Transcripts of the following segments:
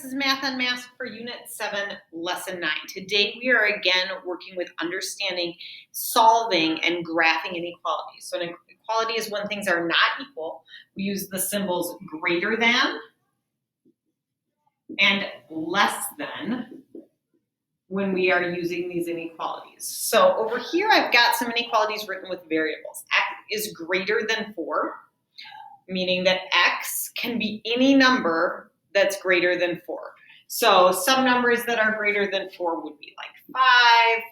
This is Math Unmasked for Unit 7, Lesson 9. Today we are again working with understanding, solving, and graphing inequalities. So an inequality is when things are not equal. We use the symbols greater than and less than when we are using these inequalities. So over here I've got some inequalities written with variables. X is greater than 4, meaning that x can be any number that's greater than 4. So some numbers that are greater than 4 would be like 5,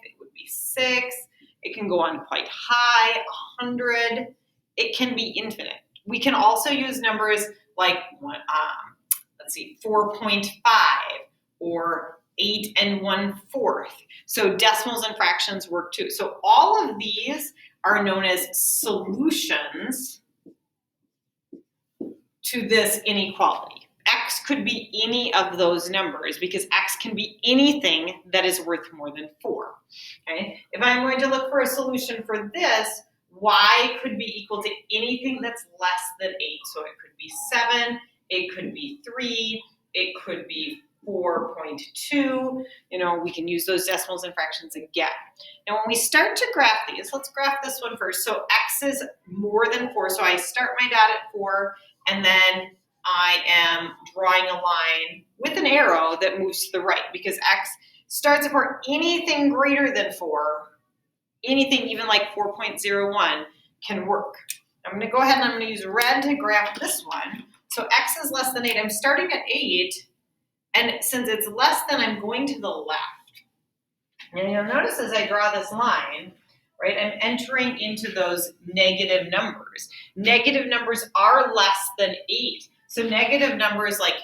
it would be 6, it can go on quite high, 100, it can be infinite. We can also use numbers like, 4.5 or 8 1/4. So decimals and fractions work too. So all of these are known as solutions to this inequality. X could be any of those numbers because x can be anything that is worth more than 4. Okay? If I'm going to look for a solution for this, y could be equal to anything that's less than 8. So it could be 7, it could be 3, it could be 4.2. We can use those decimals and fractions again. Now when we start to graph these, let's graph this one first. So x is more than 4, so I start my dot at 4, and then I am drawing a line with an arrow that moves to the right because x starts at 4. Anything greater than 4, anything even like 4.01 can work. I'm going to go ahead and I'm going to use red to graph this one. So x is less than 8. I'm starting at 8, and since it's less than, I'm going to the left. And you'll notice as I draw this line, right, I'm entering into those negative numbers. Negative numbers are less than 8. So negative numbers like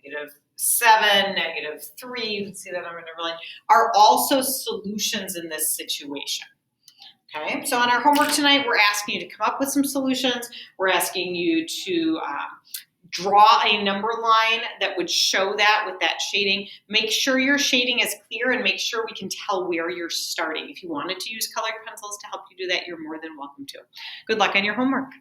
-7, -3, you can see that on my number line, are also solutions in this situation. Okay, so on our homework tonight, we're asking you to come up with some solutions. We're asking you to draw a number line that would show that with that shading. Make sure your shading is clear and make sure we can tell where you're starting. If you wanted to use colored pencils to help you do that, you're more than welcome to. Good luck on your homework.